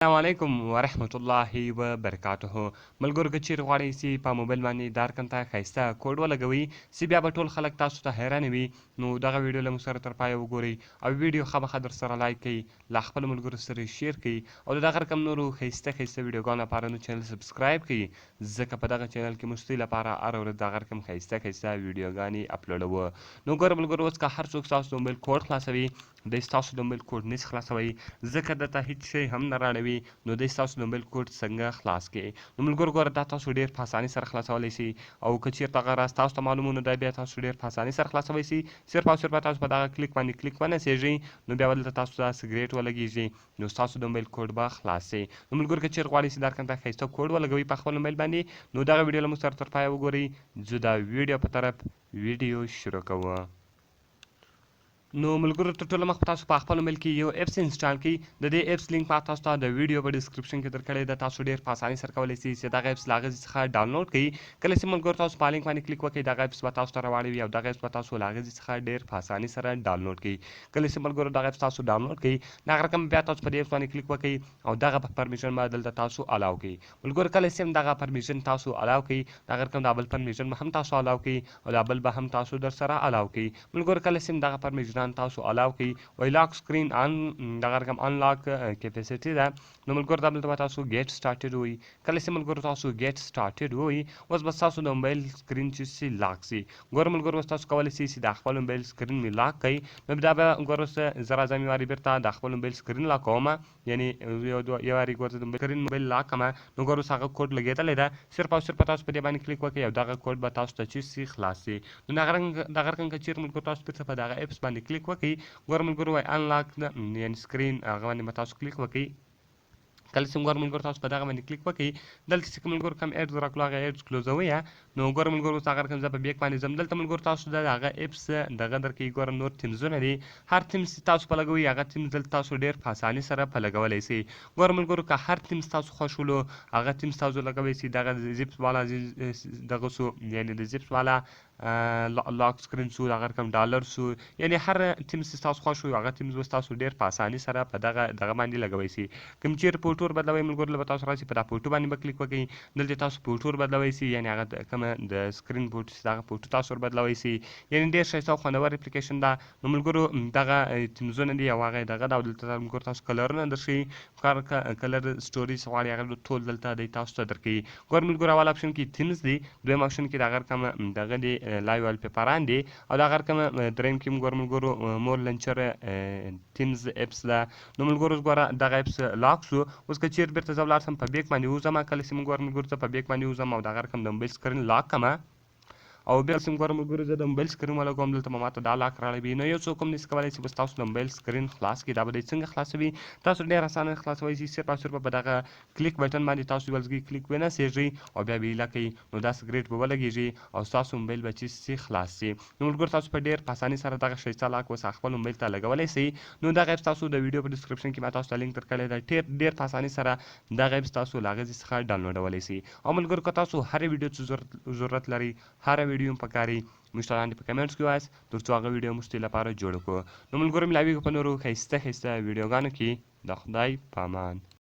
السلام علیکم ورحمت الله وبرکاته. ملګرو که چیرې غواړئ چې په موبایل باندې دارکن ته ښایسته کوډ ولګوئ چې بیا به ټول خلک تاسو ته حیرانه وي، نو دغه ویډیو له موږ سره تر پایه وګورئ او ویډیو خامخا در سره لایک کړئ، له خپلو ملګرو سره یې شیر کړئ او د دغه رقم نورو ښایسته ویډیوګانو لپاره نو چینل سبسکرایب کړئ، ځکه په دغه چینل کې موږ ستاسو لپاره هره ورځ دغه رقم ښایسته ویډیوګانې اپلوډوو. نو ګوره ملګرو، اوس که هر څوک ستاسو د موبایل کوډ خلاصوي، دی ستاسو د موبایل کوډ نشي خلاصوی ځکه درته هېڅ شی هم نه راړوي، نو دی ستاسو د موبایل کوډ څنګه خلاص کړي. نو ملګرو ګوره، دا تاسو ډېر په اسانۍ سره خلاصولی شئ او که چېرته هغه راز تاسو ته معلوم نو دا بیا تاسو ډېر په اسانۍ سره خلاصولی شئ. صرف او صرف تاسو په دغه کلیک باندې کلیک ونڅېږئ، نو بیا به دلته تاسو ته سګرېټ ولګېږي، نو ستاسو د موبایل کوډ به خلاص شي. نو ملګرو که چېرې غواړئ چې دا رقم ته ښایسته کوډ ولګوئ په خپل موبایل باندې، نو دغه ویډیو له موږ سره تر پایه وګورئ. زه د ویډیو په طرف ویډیو شروع کوم. نو ملګرو، تر ټولو مخکې تاسو په خپل موبایل کې یو اپس انسټال کړئ. د دې اپس لینک ما تاسو ته د ویډیو په ډسکرپشن کې درکړی ده. تاسو ډېر په اسانۍ سره کولی شئ چې دغه اپس له هغه ځای څخه ډاونلوډ کړئ. کله چې ملګرو تاسو په لینک باندې کلیک وکړئ، دغه اپس به تاسو ته راواړوي او دغه اپس به تاسو له هغه ځای څخه ډېر په اسانۍ سره ډاونلوډ کړئ. کله چې ملګرو دغه اپس تاسو ډاونلوډ کړئ، دغه رقم بیا تاسو په دې اپس باندې کلیک وکړئ او دغه پرمیشن به دلته تاسو الاو کړئ. ملګرو کله چې دغه پرمیشن تاسو الاو کړئ، دغه رقم دا بل پرمیشن به هم تاسو الاو کړئ او دا بل به هم تاسو در سره الاو کړئ. ملګرو کله چې دغه پرمیشن تاسو الاو کړئ، وای لاک سکرین ان دغه رقم انلاک کیپیسټي ده، نو ملګرو دا دلته به تاسو ګیټ سټارټډ وایي. کله چې ملګرو تاسو ګیټ سټارټډ وایي، اوس به ستاسو د موبایل سکرین چې لاک شي. ګوره ملګرو، اوس تاسو کولی شئ چې د خپل موبایل سکرین مې لاک کړئ، نو دا به ګوره اوس زه راځم یو وارې بېرته د خپل موبایل سکرین لاک کوم، یعنې یو وارې ګوره زه د سکرین موبایل لاک کړم، نو ګوره اوس هغه کوډ لګېدلی ده. صرف او صرف تاسو په دې باندې کلیک وکړئ او دغه کوډ به تاسو ته چې شي خلاص شي. نو دغه رقم که چېرې ملګرو تاسو بېرته په دغه اپس باندې کلیک وکړئ، ګوره ملګرو وایي انلاک یعنې سکرین هغه باندې به تاسو کلیک وکړئ. کله چې ګوره ملګرو تاسو په دغه باندې کلیک وکړئ، دلته چې ملګرو کوم ایډز راکړو هغه ایډز کلوزوئ، نو ګوره ملګرو اوس هغه رقم زه په بیک باندې ځم. دلته ملګرو تاسو د هغه اپس دغه درکوي، ګوره نور تیمزونه دي، هر تیمز چې تاسو په لګوئ هغه تیمز دلته تاسو ډېر په اسانۍ سره په لګولی شئ. ګوره ملګرو که هر تیمز تاسو خوښ ولو هغه تیمز تاسو لګوئ شئ. دغه زیپس والا دغه سو، یعنې د زیپس والا لاک سکرین سو، دغه رقم ډالر سو، یعنې هر تیمز چې تاسو خوښ وي هغه تیمز اوس تاسو ډېر په اسانۍ سره په دغه باندې لګوی شئ. کوم چېرې فوټو ور بدلوئ ملګرو، به تاسو راشئ په دا فوټو باندې به کلیک وکړئ، دلته تاسو فوټو ور بدلوی شئ، یعنې هغه کومه د سکرین فوټو چې دغه فوټو تاسو ور بدلوی شئ، یعنې ډېر ښایسته او خوندور اپلیکیشن ده. نو ملګرو دغه تیمزونه دي او هغه دغه ده، او دلته ملګرو تاسو کلرونه درښیي، کلر سټوري چې غواړئ هغه ټول دلته دی تاسو ته درکوي. ګوره ملګرو اول اپشن کې تیمز دی، دویم اپشن کې دغه رقم دغه دی لایو والپیپران دی، او دغه رقم دریم کې ګوره ملګرو مور لنچر تیمز اپس ده. نو ملګرو ګوره دغه اپس لاک سو. اوس که چېرې بېرته زه ولاړ سم په بیک باندې وځم، کله چې ګوره ملګرو زه په بیک باندې وځم او دغه رقم د موبایل سکرین لاک کړم او بیا سم ګوره ملګرو زه د موبایل سکرین ولګوم، دلته به ماته دا لاک راړوي. نو یو څوک هم نشي کولی چې بس تاسو د موبایل سکرین خلاص کړي. دا به دی څنګه خلاصوي؟ تاسو ډېر اسانه خلاصولی شئ. صرف او صرف په دغه کلیک بټن باندې تاسو یو ځل کلیک ونڅېږئ او بیا به یې هیله کوئ، نو دا سګرېټ به ولګېږي او ستاسو موبایل به چې شي خلاص شي. نو ملګرو تاسو په ډېر په اسانۍ سره دغه ښایسته لاک اوس خپل موبایل ته لګولی شئ. نو دغه اپس تاسو د ویډیو په ډسکرپشن کې ما تاسو ته لینک درکړی ده، ډېر په اسانۍ سره دغه اپس تاسو له هغه ځای څخه ډاونلوډولی شئ. او ملګرو که تاسو هرې ویډیو څه ضرورت لرئ، هره ویډیو هم پکارئ، موږ ته لاندې په کمنټس کې ووایاست تر څو هغه ویډیو موږ ستاسو لپاره جوړه کړو. نو ملګرو ملاویږو په نورو ښایسته ویډیوګانو کې. د خدای په امان.